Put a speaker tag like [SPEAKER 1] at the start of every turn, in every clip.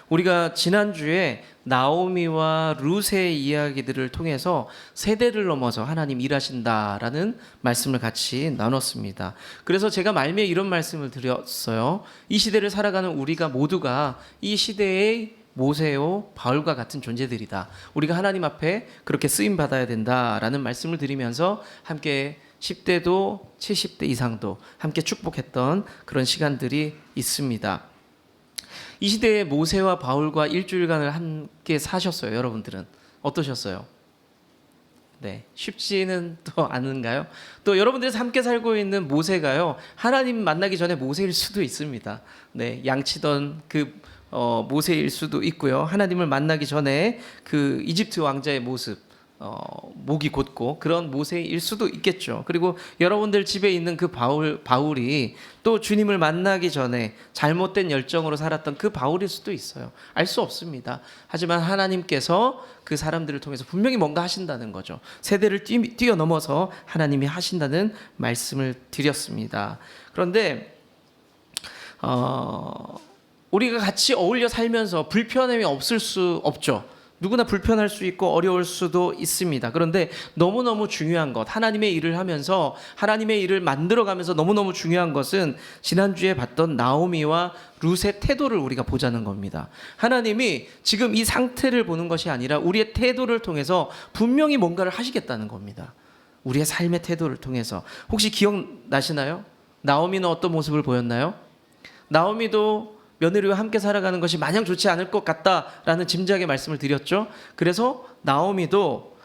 [SPEAKER 1] 우리가 지난주에 나오미와 룻의 이야기들을 통해서 세대를 넘어서 하나님 일하신다라는 말씀을 같이 나눴습니다. 그래서 제가 말미에 이런 말씀을 드렸어요. 이 시대를 살아가는 우리가 모두가 이 시대의 모세요 바울과 같은 존재들이다. 우리가 하나님 앞에 그렇게 쓰임 받아야 된다라는 말씀을 드리면서 함께 10대도 70대 이상도 함께 축복했던 그런 시간들이 있습니다. 이 시대에 모세와 바울과 일주일간을 함께 사셨어요. 여러분들은 어떠셨어요? 네, 쉽지는 또 않은가요? 또 여러분들이 함께 살고 있는 모세가요, 하나님 만나기 전에 모세일 수도 있습니다. 네, 양치던 그 모세일 수도 있고요. 하나님을 만나기 전에 그 이집트 왕자의 모습, 목이 곧고 그런 모세일 수도 있겠죠. 그리고 여러분들 집에 있는 그 바울이 또 주님을 만나기 전에 잘못된 열정으로 살았던 그 바울일 수도 있어요. 알 수 없습니다. 하지만 하나님께서 그 사람들을 통해서 분명히 뭔가 하신다는 거죠. 세대를 뛰어넘어서 하나님이 하신다는 말씀을 드렸습니다. 그런데 우리가 같이 어울려 살면서 불편함이 없을 수 없죠. 누구나 불편할 수 있고 어려울 수도 있습니다. 그런데 너무너무 중요한 것, 하나님의 일을 하면서 하나님의 일을 만들어가면서 너무너무 중요한 것은 지난주에 봤던 나오미와 룻의 태도를 우리가 보자는 겁니다. 하나님이 지금 이 상태를 보는 것이 아니라 우리의 태도를 통해서 분명히 뭔가를 하시겠다는 겁니다. 우리의 삶의 태도를 통해서. 혹시 기억나시나요? 나오미는 어떤 모습을 보였나요? 나오미도 며느리와 함께 살아가는 것이 마냥 좋지 않을 것 같다라는 짐작의 말씀을 드렸죠. 그래서 나오미도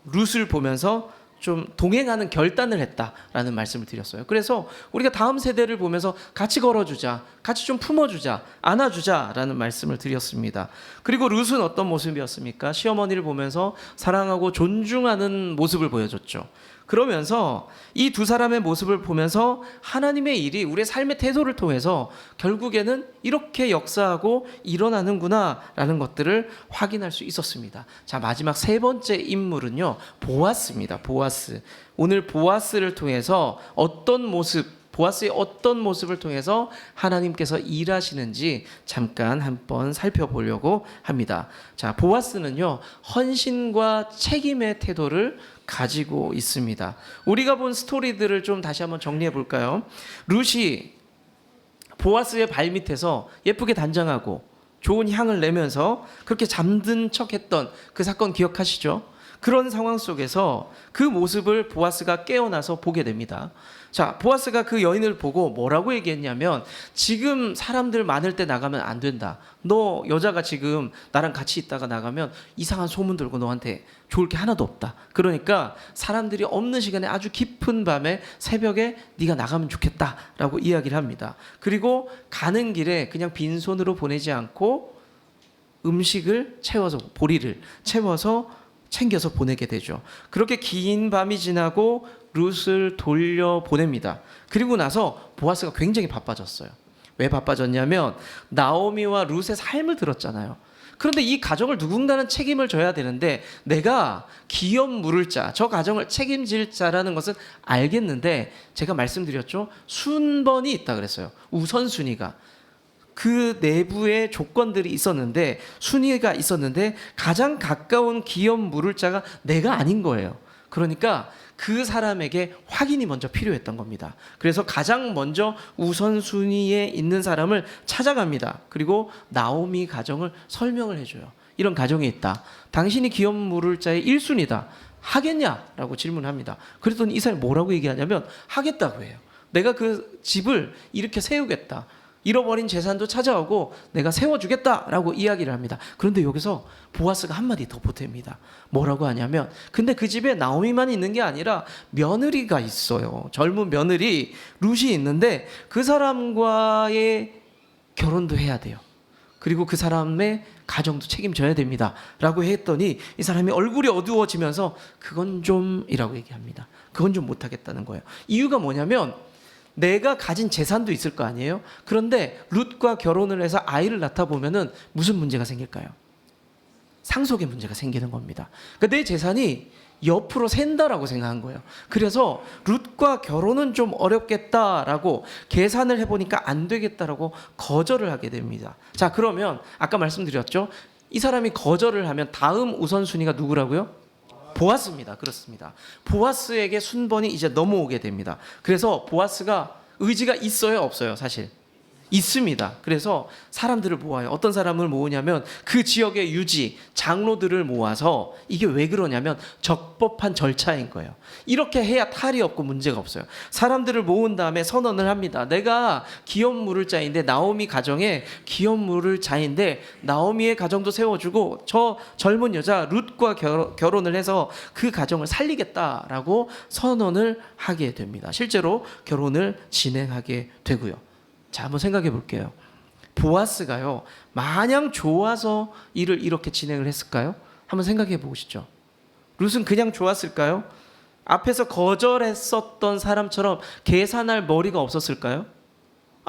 [SPEAKER 1] 룻을 보면서 좀 동행하는 결단을 했다라는 말씀을 드렸어요. 그래서 우리가 다음 세대를 보면서 같이 걸어주자, 같이 좀 품어주자, 안아주자라는 말씀을 드렸습니다. 그리고 룻은 어떤 모습이었습니까? 시어머니를 보면서 사랑하고 존중하는 모습을 보여줬죠. 그러면서 이 두 사람의 모습을 보면서 하나님의 일이 우리의 삶의 태도를 통해서 결국에는 이렇게 역사하고 일어나는구나 라는 것들을 확인할 수 있었습니다. 자, 마지막 세 번째 인물은요, 보아스입니다. 보아스. 오늘 보아스를 통해서 보아스의 어떤 모습을 통해서 하나님께서 일하시는지 잠깐 한번 살펴보려고 합니다. 자, 보아스는요, 헌신과 책임의 태도를 가지고 있습니다. 우리가 본 스토리들을 좀 다시 한번 정리해 볼까요? 룻이 보아스의 발밑에서 예쁘게 단장하고 좋은 향을 내면서 그렇게 잠든 척했던 그 사건 기억하시죠? 그런 상황 속에서 그 모습을 보아스가 깨어나서 보게 됩니다. 자, 보아스가 그 여인을 보고 뭐라고 얘기했냐면, 지금 사람들 많을 때 나가면 안 된다. 너 여자가 지금 나랑 같이 있다가 나가면 이상한 소문 들고 너한테 좋을 게 하나도 없다. 그러니까 사람들이 없는 시간에 아주 깊은 밤에 새벽에 네가 나가면 좋겠다라고 이야기를 합니다. 그리고 가는 길에 그냥 빈손으로 보내지 않고 음식을 채워서, 보리를 채워서 챙겨서 보내게 되죠. 그렇게 긴 밤이 지나고 룻을 돌려보냅니다. 그리고 나서 보아스가 굉장히 바빠졌어요. 왜 바빠졌냐면 나오미와 룻의 삶을 들었잖아요. 그런데 이 가정을 누군가는 책임을 져야 되는데 내가 기업 물을 자, 저 가정을 책임질 자라는 것은 알겠는데, 제가 말씀드렸죠. 순번이 있다 그랬어요. 우선순위가. 그 내부에 조건들이 있었는데, 순위가 있었는데 가장 가까운 기업 물을 자가 내가 아닌 거예요. 그러니까 그 사람에게 확인이 먼저 필요했던 겁니다. 그래서 가장 먼저 우선순위에 있는 사람을 찾아갑니다. 그리고 나오미 가정을 설명을 해줘요. 이런 가정이 있다. 당신이 기업 물을 자의 1순위다. 하겠냐라고 질문합니다. 그랬더니 이 사람이 뭐라고 얘기하냐면 하겠다고 해요. 내가 그 집을 이렇게 세우겠다. 잃어버린 재산도 찾아오고 내가 세워주겠다라고 이야기를 합니다. 그런데 여기서 보아스가 한마디 더 보탭니다. 뭐라고 하냐면, 근데 그 집에 나오미만 있는 게 아니라 며느리가 있어요. 젊은 며느리 룻이 있는데 그 사람과의 결혼도 해야 돼요. 그리고 그 사람의 가정도 책임져야 됩니다 라고 했더니 이 사람이 얼굴이 어두워지면서 그건 좀 이라고 얘기합니다. 그건 좀 못하겠다는 거예요. 이유가 뭐냐면, 내가 가진 재산도 있을 거 아니에요? 그런데 룻과 결혼을 해서 아이를 낳다 보면은 무슨 문제가 생길까요? 상속의 문제가 생기는 겁니다. 그러니까 내 재산이 옆으로 샌다라고 생각한 거예요. 그래서 룻과 결혼은 좀 어렵겠다라고 계산을 해보니까 안 되겠다라고 거절을 하게 됩니다. 자, 그러면 아까 말씀드렸죠. 이 사람이 거절을 하면 다음 우선순위가 누구라고요? 보아스입니다. 그렇습니다. 보아스에게 순번이 이제 넘어오게 됩니다. 그래서 보아스가 의지가 있어요, 없어요? 사실 있습니다. 그래서 사람들을 모아요. 어떤 사람을 모으냐면 그 지역의 유지, 장로들을 모아서, 이게 왜 그러냐면 적법한 절차인 거예요. 이렇게 해야 탈이 없고 문제가 없어요. 사람들을 모은 다음에 선언을 합니다. 내가 기업 물을 자인데, 나오미 가정에 기업 물을 자인데 나오미의 가정도 세워주고 저 젊은 여자 룻과 결혼을 해서 그 가정을 살리겠다라고 선언을 하게 됩니다. 실제로 결혼을 진행하게 되고요. 자, 한번 생각해 볼게요. 보아스가요, 마냥 좋아서 일을 이렇게 진행을 했을까요? 한번 생각해 보시죠. 룻은 그냥 좋았을까요? 앞에서 거절했었던 사람처럼 계산할 머리가 없었을까요?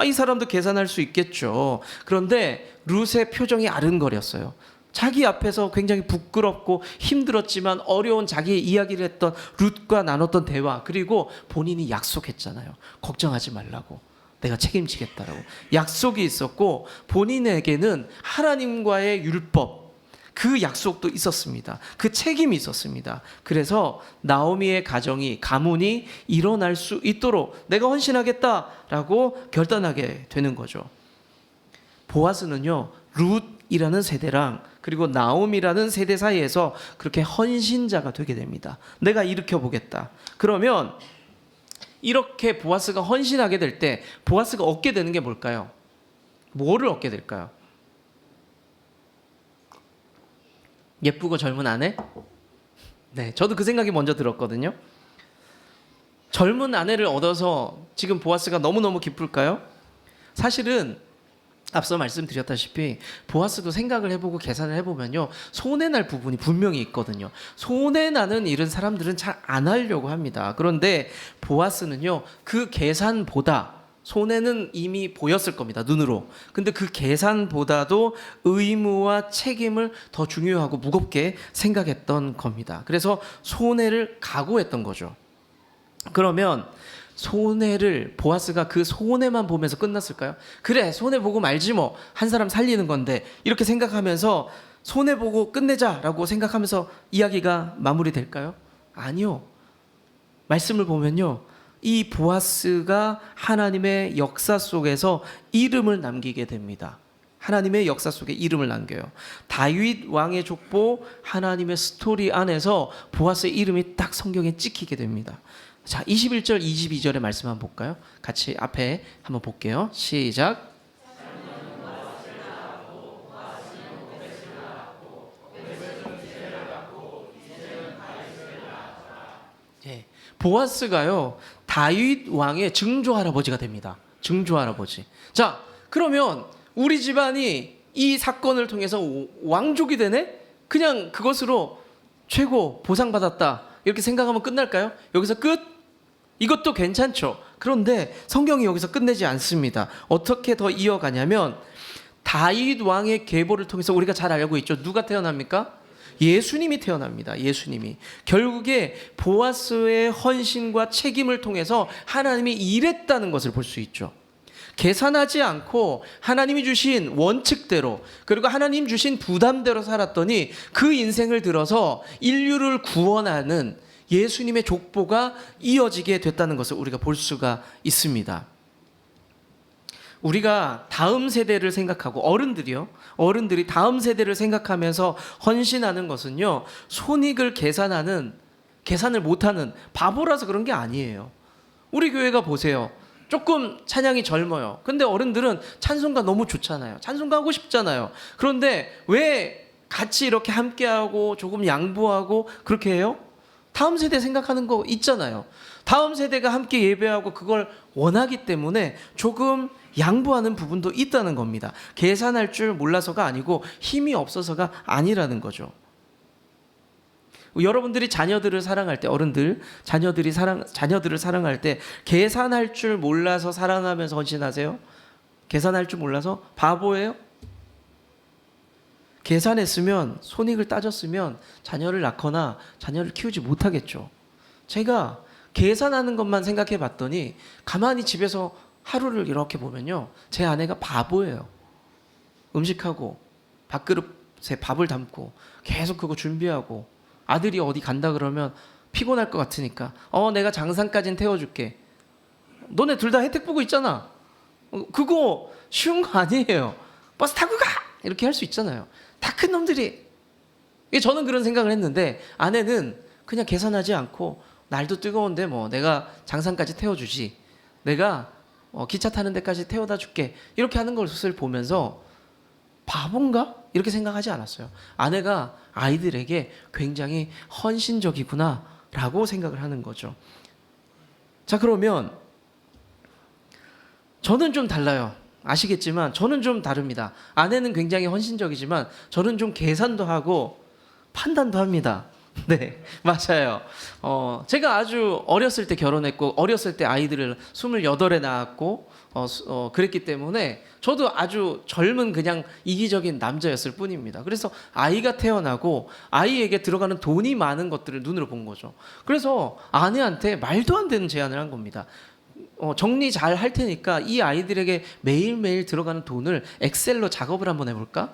[SPEAKER 1] 이 사람도 계산할 수 있겠죠. 그런데 룻의 표정이 아른거렸어요. 자기 앞에서 굉장히 부끄럽고 힘들었지만 어려운 자기의 이야기를 했던 룻과 나눴던 대화, 그리고 본인이 약속했잖아요. 걱정하지 말라고. 내가 책임지겠다라고 약속이 있었고, 본인에게는 하나님과의 율법, 그 약속도 있었습니다. 그 책임이 있었습니다. 그래서 나오미의 가문이 일어날 수 있도록 내가 헌신하겠다라고 결단하게 되는 거죠. 보아스는요, 룻이라는 세대랑 그리고 나오미라는 세대 사이에서 그렇게 헌신자가 되게 됩니다. 내가 일으켜 보겠다. 그러면 이렇게 보아스가 헌신하게 될 때 보아스가 얻게 되는 게 뭘까요? 뭐를 얻게 될까요? 예쁘고 젊은 아내? 네, 저도 그 생각이 먼저 들었거든요. 젊은 아내를 얻어서 지금 보아스가 너무너무 기쁠까요? 사실은 앞서 말씀드렸다시피 보아스도 생각을 해보고 계산을 해보면요, 손해날 부분이 분명히 있거든요. 손해나는 일은 사람들은 잘 안 하려고 합니다. 그런데 보아스는요, 그 계산보다, 손해는 이미 보였을 겁니다, 눈으로. 근데 그 계산보다도 의무와 책임을 더 중요하고 무겁게 생각했던 겁니다. 그래서 손해를 각오했던 거죠. 그러면 보아스가 그 손해만 보면서 끝났을까요? 그래, 손해 보고 말지 뭐, 한 사람 살리는 건데, 이렇게 생각하면서 손해 보고 끝내자라고 생각하면서 이야기가 마무리될까요? 아니요. 말씀을 보면요, 이 보아스가 하나님의 역사 속에서 이름을 남기게 됩니다. 하나님의 역사 속에 이름을 남겨요. 다윗 왕의 족보, 하나님의 스토리 안에서 보아스의 이름이 딱 성경에 찍히게 됩니다. 자, 21절, 22절의 말씀 한번 볼까요? 같이 앞에 한번 볼게요. 시작. 예, 보아스가요, 다윗 왕의 증조 할아버지가 됩니다. 증조 할아버지. 자, 그러면 우리 집안이 이 사건을 통해서 왕족이 되네? 그냥 그것으로 최고 보상받았다, 이렇게 생각하면 끝날까요? 여기서 끝? 이것도 괜찮죠. 그런데 성경이 여기서 끝내지 않습니다. 어떻게 더 이어가냐면, 다윗 왕의 계보를 통해서 우리가 잘 알고 있죠. 누가 태어납니까? 예수님이 태어납니다. 예수님이. 결국에 보아스의 헌신과 책임을 통해서 하나님이 일했다는 것을 볼 수 있죠. 계산하지 않고 하나님이 주신 원칙대로, 그리고 하나님 주신 부담대로 살았더니 그 인생을 들어서 인류를 구원하는 예수님의 족보가 이어지게 됐다는 것을 우리가 볼 수가 있습니다. 우리가 다음 세대를 생각하고, 어른들이 다음 세대를 생각하면서 헌신하는 것은요, 손익을 계산을 못하는 바보라서 그런 게 아니에요. 우리 교회가 보세요. 조금 찬양이 젊어요. 근데 어른들은 찬송가 너무 좋잖아요. 찬송가 하고 싶잖아요. 그런데 왜 같이 이렇게 함께하고 조금 양보하고 그렇게 해요? 다음 세대 생각하는 거 있잖아요. 다음 세대가 함께 예배하고 그걸 원하기 때문에 조금 양보하는 부분도 있다는 겁니다. 계산할 줄 몰라서가 아니고 힘이 없어서가 아니라는 거죠. 여러분들이 자녀들을 사랑할 때, 자녀들을 사랑할 때 계산할 줄 몰라서 사랑하면서 헌신하세요? 계산할 줄 몰라서 바보예요? 계산했으면, 손익을 따졌으면 자녀를 낳거나 자녀를 키우지 못하겠죠. 제가 계산하는 것만 생각해 봤더니 가만히 집에서 하루를 이렇게 보면요, 제 아내가 바보예요. 음식하고 밥그릇에 밥을 담고 계속 그거 준비하고, 아들이 어디 간다 그러면 피곤할 것 같으니까 내가 장산까지는 태워줄게. 너네 둘 다 혜택 보고 있잖아. 그거 쉬운 거 아니에요. 버스 타고 가! 이렇게 할 수 있잖아요. 다 큰 놈들이. 저는 그런 생각을 했는데 아내는 그냥 계산하지 않고, 날도 뜨거운데 뭐 내가 장산까지 태워주지, 내가 기차 타는 데까지 태워다 줄게, 이렇게 하는 것을 보면서 바본가? 이렇게 생각하지 않았어요. 아내가 아이들에게 굉장히 헌신적이구나 라고 생각을 하는 거죠. 자, 그러면 저는 좀 달라요. 아시겠지만 저는 좀 다릅니다. 아내는 굉장히 헌신적이지만 저는 좀 계산도 하고 판단도 합니다. 네, 맞아요. 제가 아주 어렸을 때 결혼했고, 어렸을 때 아이들을 28에 낳았고, 그랬기 때문에 저도 아주 젊은 그냥 이기적인 남자였을 뿐입니다. 그래서 아이가 태어나고 아이에게 들어가는 돈이 많은 것들을 눈으로 본 거죠. 그래서 아내한테 말도 안 되는 제안을 한 겁니다. 정리 잘 할 테니까 이 아이들에게 매일매일 들어가는 돈을 엑셀로 작업을 한번 해볼까?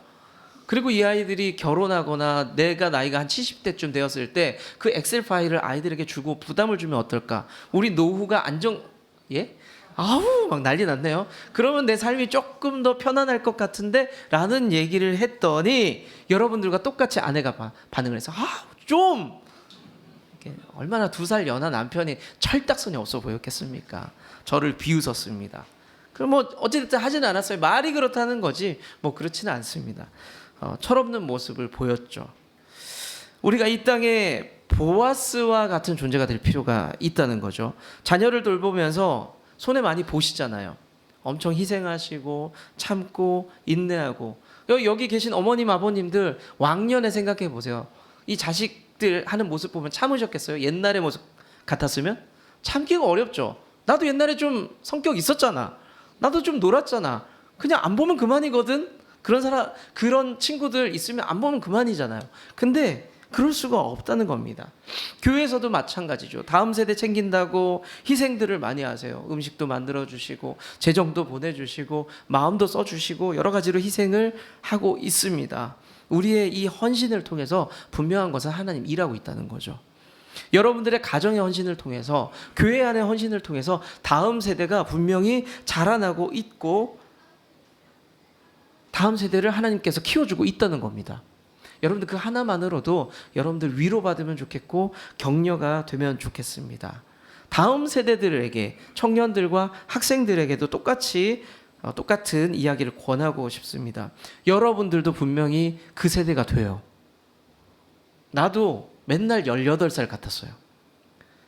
[SPEAKER 1] 그리고 이 아이들이 결혼하거나 내가 나이가 한 70대쯤 되었을 때 그 엑셀 파일을 아이들에게 주고 부담을 주면 어떨까? 우리 노후가 예? 아우 막 난리 났네요. 그러면 내 삶이 조금 더 편안할 것 같은데 라는 얘기를 했더니 여러분들과 똑같이 아내가 반응을 해서 좀 얼마나 2살 연하 남편이 철딱선이 없어 보였겠습니까? 저를 비웃었습니다. 그럼 뭐 어쨌든 하지는 않았어요. 말이 그렇다는 거지 뭐 그렇지는 않습니다. 철없는 모습을 보였죠. 우리가 이 땅에 보아스와 같은 존재가 될 필요가 있다는 거죠. 자녀를 돌보면서 손해 많이 보시잖아요. 엄청 희생하시고 참고 인내하고. 여기 계신 어머님 아버님들 왕년에 생각해 보세요. 이 자식들 하는 모습 보면 참으셨겠어요? 옛날의 모습 같았으면? 참기가 어렵죠. 나도 옛날에 좀 성격 있었잖아. 나도 좀 놀았잖아. 그냥 안 보면 그만이거든. 그런 친구들 있으면 안 보면 그만이잖아요. 근데 그럴 수가 없다는 겁니다. 교회에서도 마찬가지죠. 다음 세대 챙긴다고 희생들을 많이 하세요. 음식도 만들어 주시고 재정도 보내주시고 마음도 써주시고 여러 가지로 희생을 하고 있습니다. 우리의 이 헌신을 통해서 분명한 것은 하나님 일하고 있다는 거죠. 여러분들의 가정의 헌신을 통해서, 교회 안의 헌신을 통해서 다음 세대가 분명히 자라나고 있고 다음 세대를 하나님께서 키워주고 있다는 겁니다. 여러분들 그 하나만으로도 여러분들 위로받으면 좋겠고 격려가 되면 좋겠습니다. 다음 세대들에게, 청년들과 학생들에게도 똑같은 이야기를 권하고 싶습니다. 여러분들도 분명히 그 세대가 돼요. 나도 맨날 18살 같았어요.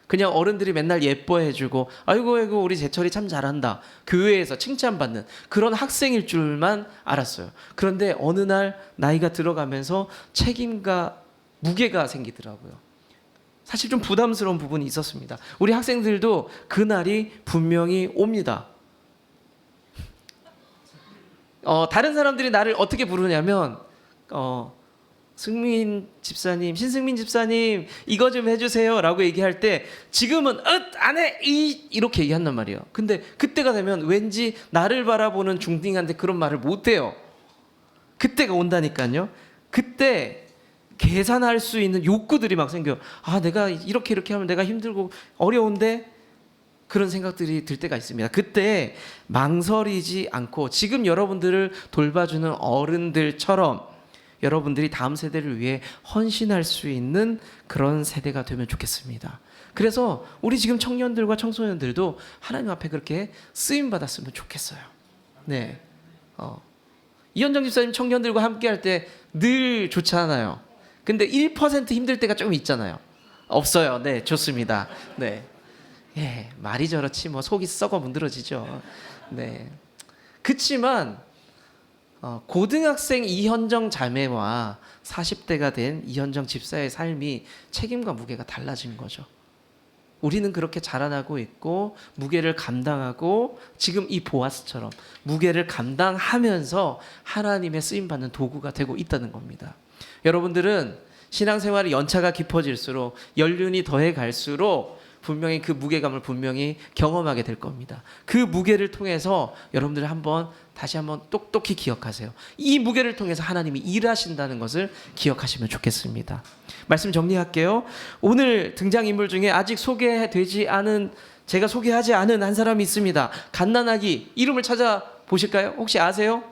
[SPEAKER 1] 그냥 어른들이 맨날 예뻐해주고 아이고 우리 제철이 참 잘한다, 교회에서 칭찬받는 그런 학생일 줄만 알았어요. 그런데 어느 날 나이가 들어가면서 책임과 무게가 생기더라고요. 사실 좀 부담스러운 부분이 있었습니다. 우리 학생들도 그날이 분명히 옵니다. 다른 사람들이 나를 어떻게 부르냐면 승민 집사님, 신승민 집사님 이거 좀 해주세요 라고 얘기할 때 지금은 안 해! 이렇게 얘기한단 말이에요. 근데 그때가 되면 왠지 나를 바라보는 중딩한테 그런 말을 못해요. 그때가 온다니까요. 그때 계산할 수 있는 욕구들이 막 생겨요. 내가 이렇게 하면 내가 힘들고 어려운데, 그런 생각들이 들 때가 있습니다. 그때 망설이지 않고 지금 여러분들을 돌봐주는 어른들처럼 여러분들이 다음 세대를 위해 헌신할 수 있는 그런 세대가 되면 좋겠습니다. 그래서 우리 지금 청년들과 청소년들도 하나님 앞에 그렇게 쓰임 받았으면 좋겠어요. 네. 이현정 집사님 청년들과 함께 할 때 늘 좋잖아요. 근데 1% 힘들 때가 좀 있잖아요. 없어요. 네, 좋습니다. 네. 예, 말이 저렇지 뭐 속이 썩어 문드러지죠. 네. 그치만 고등학생 이현정 자매와 40대가 된 이현정 집사의 삶이 책임과 무게가 달라진 거죠. 우리는 그렇게 자라나고 있고 무게를 감당하고 지금 이 보아스처럼 무게를 감당하면서 하나님의 쓰임받는 도구가 되고 있다는 겁니다. 여러분들은 신앙생활의 연차가 깊어질수록 연륜이 더해 갈수록 분명히 그 무게감을 분명히 경험하게 될 겁니다. 그 무게를 통해서 여러분들 다시 한번 똑똑히 기억하세요. 이 무게를 통해서 하나님이 일하신다는 것을 기억하시면 좋겠습니다. 말씀 정리할게요. 오늘 등장인물 중에 아직 제가 소개하지 않은 한 사람이 있습니다. 갓난아기 이름을 찾아보실까요? 혹시 아세요?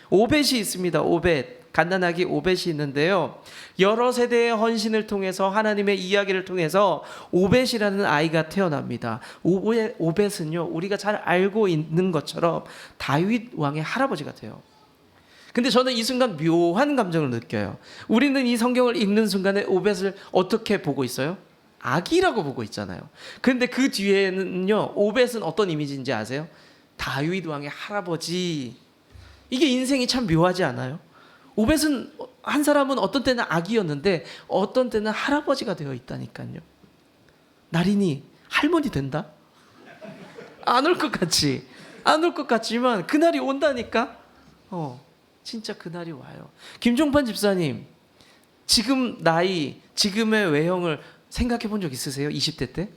[SPEAKER 1] 오벳이 있습니다. 오벳. 갓난아기 오벳이 있는데요. 여러 세대의 헌신을 통해서 하나님의 이야기를 통해서 오벳이라는 아이가 태어납니다. 오벳은요, 우리가 잘 알고 있는 것처럼 다윗 왕의 할아버지 같아요. 근데 저는 이 순간 묘한 감정을 느껴요. 우리는 이 성경을 읽는 순간에 오벳을 어떻게 보고 있어요? 아기라고 보고 있잖아요. 근데 그 뒤에는요, 오벳은 어떤 이미지인지 아세요? 다윗 왕의 할아버지. 이게 인생이 참 묘하지 않아요? 오벳은 한 사람은 어떤 때는 아기였는데 어떤 때는 할아버지가 되어 있다니까요. 나린이 할머니 된다? 안 올 것 같지만 그날이 온다니까. 진짜 그날이 와요. 김종판 집사님, 지금의 외형을 생각해 본 적 있으세요? 20대 때?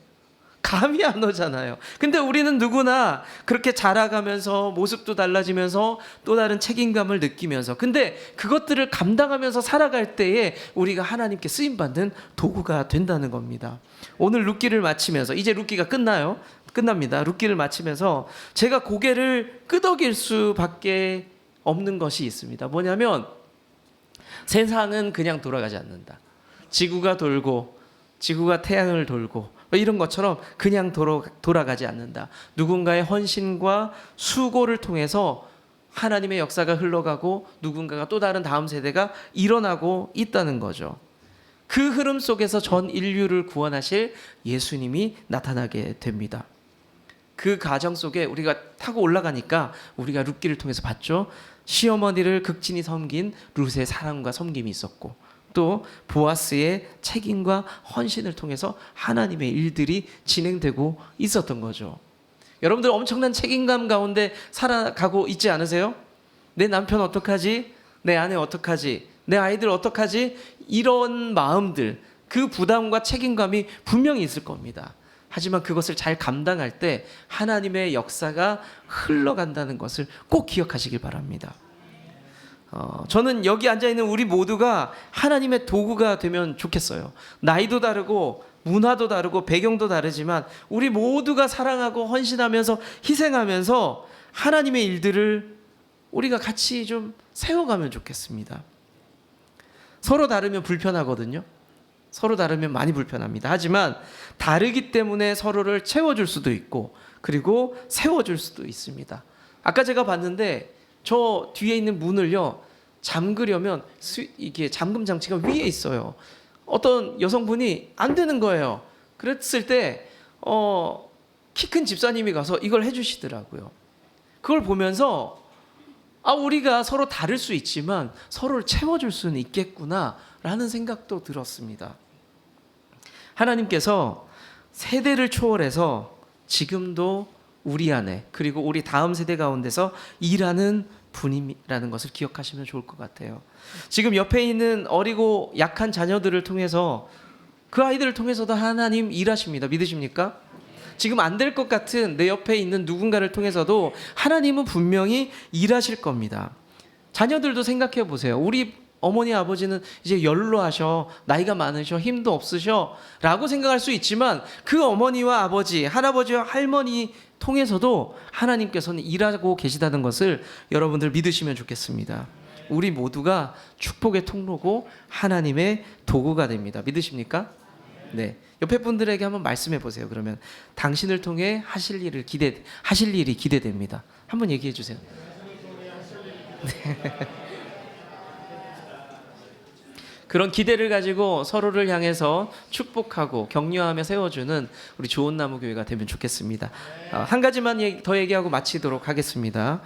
[SPEAKER 1] 감이 안 오잖아요. 근데 우리는 누구나 그렇게 자라가면서 모습도 달라지면서 또 다른 책임감을 느끼면서, 근데 그것들을 감당하면서 살아갈 때에 우리가 하나님께 쓰임받는 도구가 된다는 겁니다. 오늘 룻기를 마치면서, 이제 룻기가 끝납니다. 룻기를 마치면서 제가 고개를 끄덕일 수밖에 없는 것이 있습니다. 뭐냐면 세상은 그냥 돌아가지 않는다. 지구가 돌고 지구가 태양을 돌고 이런 것처럼 그냥 돌아가지 않는다. 누군가의 헌신과 수고를 통해서 하나님의 역사가 흘러가고 누군가가 또 다른 다음 세대가 일어나고 있다는 거죠. 그 흐름 속에서 전 인류를 구원하실 예수님이 나타나게 됩니다. 그 과정 속에 우리가 타고 올라가니까 우리가 룻기를 통해서 봤죠. 시어머니를 극진히 섬긴 룻의 사랑과 섬김이 있었고, 또 보아스의 책임과 헌신을 통해서 하나님의 일들이 진행되고 있었던 거죠. 여러분들 엄청난 책임감 가운데 살아가고 있지 않으세요? 내 남편 어떡하지? 내 아내 어떡하지? 내 아이들 어떡하지? 이런 마음들, 그 부담과 책임감이 분명히 있을 겁니다. 하지만 그것을 잘 감당할 때 하나님의 역사가 흘러간다는 것을 꼭 기억하시길 바랍니다. 저는 여기 앉아있는 우리 모두가 하나님의 도구가 되면 좋겠어요. 나이도 다르고 문화도 다르고 배경도 다르지만 우리 모두가 사랑하고 헌신하면서 희생하면서 하나님의 일들을 우리가 같이 좀 세워가면 좋겠습니다. 서로 다르면 불편하거든요. 서로 다르면 많이 불편합니다. 하지만 다르기 때문에 서로를 채워줄 수도 있고 그리고 세워줄 수도 있습니다. 아까 제가 봤는데 저 뒤에 있는 문을요, 잠그려면 이게 잠금 장치가 위에 있어요. 어떤 여성분이 안 되는 거예요. 그랬을 때 키 큰 집사님이 가서 이걸 해주시더라고요. 그걸 보면서 우리가 서로 다를 수 있지만 서로를 채워줄 수는 있겠구나라는 생각도 들었습니다. 하나님께서 세대를 초월해서 지금도 우리 안에 그리고 우리 다음 세대 가운데서 일하는 분이라는 것을 기억하시면 좋을 것 같아요. 지금 옆에 있는 어리고 약한 자녀들을 통해서, 그 아이들을 통해서도 하나님 일하십니다. 믿으십니까? 지금 안 될 것 같은 내 옆에 있는 누군가를 통해서도 하나님은 분명히 일하실 겁니다. 자녀들도 생각해 보세요. 우리 어머니 아버지는 이제 연로하셔, 나이가 많으셔, 힘도 없으셔 라고 생각할 수 있지만 그 어머니와 아버지, 할아버지와 할머니 통해서도 하나님께서는 일하고 계시다는 것을 여러분들 믿으시면 좋겠습니다. 우리 모두가 축복의 통로고 하나님의 도구가 됩니다. 믿으십니까? 네. 옆에 분들에게 한번 말씀해 보세요. 그러면 당신을 통해 하실 일이 기대됩니다. 한번 얘기해 주세요. 네. 그런 기대를 가지고 서로를 향해서 축복하고 격려하며 세워주는 우리 좋은 나무 교회가 되면 좋겠습니다. 한 가지만 더 얘기하고 마치도록 하겠습니다.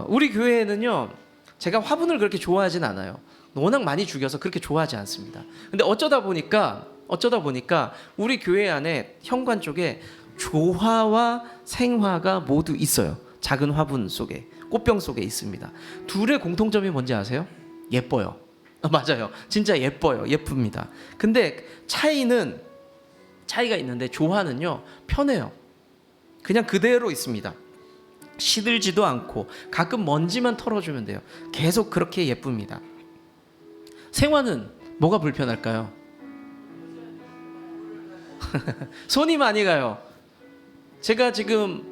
[SPEAKER 1] 우리 교회에는요, 제가 화분을 그렇게 좋아하진 않아요. 워낙 많이 죽여서 그렇게 좋아하지 않습니다. 근데 어쩌다 보니까 어쩌다 보니까 우리 교회 안에 현관 쪽에 조화와 생화가 모두 있어요. 작은 화분 속에, 꽃병 속에 있습니다. 둘의 공통점이 뭔지 아세요? 예뻐요. 맞아요. 진짜 예뻐요. 예쁩니다. 근데 차이가 있는데 조화는요, 편해요. 그냥 그대로 있습니다. 시들지도 않고 가끔 먼지만 털어주면 돼요. 계속 그렇게 예쁩니다. 생화는 뭐가 불편할까요? 손이 많이 가요. 제가 지금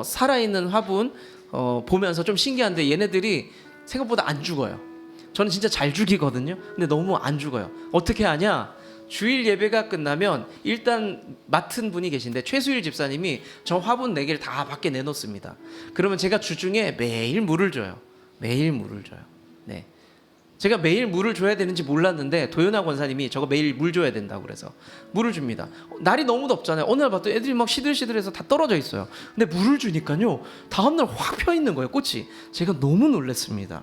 [SPEAKER 1] 살아있는 화분 보면서 좀 신기한데 얘네들이 생각보다 안 죽어요. 저는 진짜 잘 죽이거든요. 근데 너무 안 죽어요. 어떻게 하냐? 주일 예배가 끝나면 일단 맡은 분이 계신데 최수일 집사님이 저 화분 4개를 다 밖에 내놓습니다. 그러면 제가 주중에 매일 물을 줘요. 매일 물을 줘요. 네. 제가 매일 물을 줘야 되는지 몰랐는데 도연아 권사님이 저거 매일 물 줘야 된다고 그래서 물을 줍니다. 날이 너무 덥잖아요. 어느 날 봤더니 애들이 막 시들시들해서 다 떨어져 있어요. 근데 물을 주니까요, 다음날 확 펴 있는 거예요, 꽃이. 제가 너무 놀랐습니다.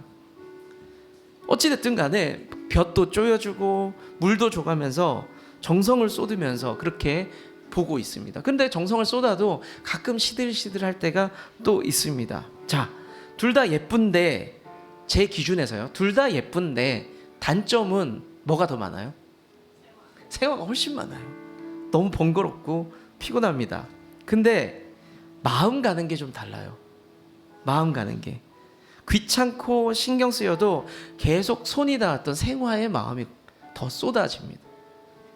[SPEAKER 1] 어찌됐든 간에 볕도 쪼여주고 물도 줘가면서 정성을 쏟으면서 그렇게 보고 있습니다. 근데 정성을 쏟아도 가끔 시들시들할 때가 또 있습니다. 자, 둘 다 예쁜데, 제 기준에서요, 둘 다 예쁜데 단점은 뭐가 더 많아요? 생화가 훨씬 많아요. 너무 번거롭고 피곤합니다. 근데 마음 가는 게 좀 달라요. 마음 가는 게 귀찮고 신경 쓰여도 계속 손이 닿았던 생화의 마음이 더 쏟아집니다.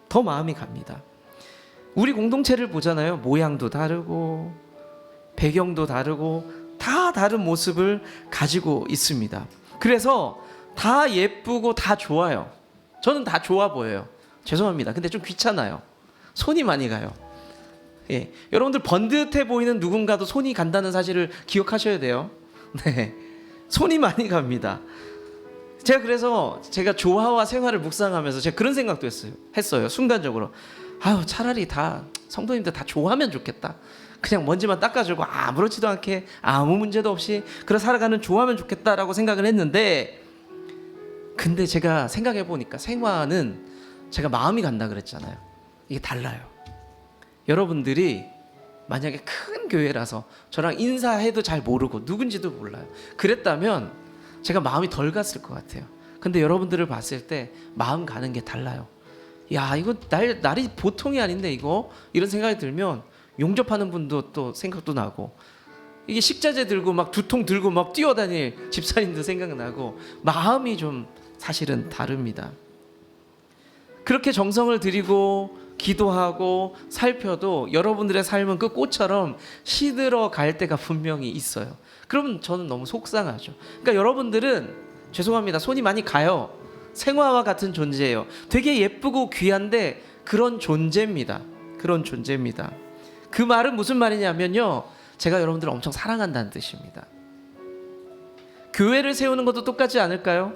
[SPEAKER 1] 더 마음이 갑니다. 우리 공동체를 보잖아요. 모양도 다르고 배경도 다르고 다 다른 모습을 가지고 있습니다. 그래서 다 예쁘고 다 좋아요. 저는 다 좋아 보여요. 죄송합니다. 근데 좀 귀찮아요. 손이 많이 가요. 예, 여러분들 번듯해 보이는 누군가도 손이 간다는 사실을 기억하셔야 돼요. 네, 손이 많이 갑니다. 그래서 제가 조화와 생활을 묵상하면서 제가 그런 생각도 했어요. 순간적으로 차라리 다 성도님들 다 좋아하면 좋겠다. 그냥 먼지만 닦아주고 아무렇지도 않게 아무 문제도 없이 그래 살아가는 좋아하면 좋겠다라고 생각을 했는데, 근데 제가 생각해 보니까 생화는 제가 마음이 간다 그랬잖아요. 이게 달라요. 여러분들이 만약에 큰 교회라서 저랑 인사해도 잘 모르고 누군지도 몰라요. 그랬다면 제가 마음이 덜 갔을 것 같아요. 근데 여러분들을 봤을 때 마음 가는 게 달라요. 야, 이거 날이 보통이 아닌데 이거, 이런 생각이 들면 용접하는 분도 또 생각도 나고, 이게 식자재 들고 막 2통 들고 막 뛰어다닐 집사님도 생각나고, 마음이 좀 사실은 다릅니다. 그렇게 정성을 들이고 기도하고 살펴도 여러분들의 삶은 그 꽃처럼 시들어 갈 때가 분명히 있어요. 그러면 저는 너무 속상하죠. 그러니까 여러분들은, 죄송합니다, 손이 많이 가요. 생화와 같은 존재예요. 되게 예쁘고 귀한데 그런 존재입니다. 그런 존재입니다. 그 말은 무슨 말이냐면요, 제가 여러분들을 엄청 사랑한다는 뜻입니다. 교회를 세우는 것도 똑같지 않을까요?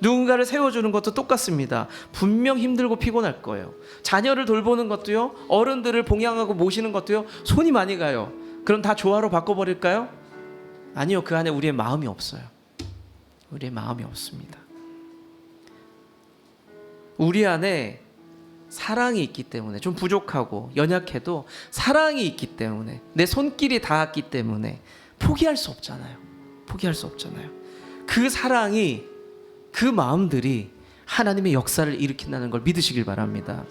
[SPEAKER 1] 누군가를 세워주는 것도 똑같습니다. 분명 힘들고 피곤할 거예요. 자녀를 돌보는 것도요, 어른들을 봉양하고 모시는 것도요, 손이 많이 가요. 그럼 다 조화로 바꿔버릴까요? 아니요. 그 안에 우리의 마음이 없어요. 우리의 마음이 없습니다. 우리 안에 사랑이 있기 때문에, 좀 부족하고 연약해도 사랑이 있기 때문에, 내 손길이 닿았기 때문에 포기할 수 없잖아요. 포기할 수 없잖아요. 그 사랑이, 그 마음들이 하나님의 역사를 일으킨다는 걸 믿으시길 바랍니다.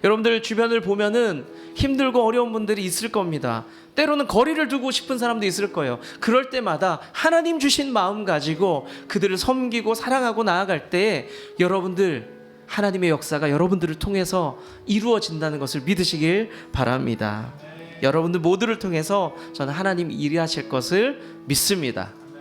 [SPEAKER 1] 여러분들 주변을 보면은 힘들고 어려운 분들이 있을 겁니다. 때로는 거리를 두고 싶은 사람도 있을 거예요. 그럴 때마다 하나님 주신 마음 가지고 그들을 섬기고 사랑하고 나아갈 때 여러분들, 하나님의 역사가 여러분들을 통해서 이루어진다는 것을 믿으시길 바랍니다. 여러분들 모두를 통해서 저는 하나님 일하실 것을 믿습니다.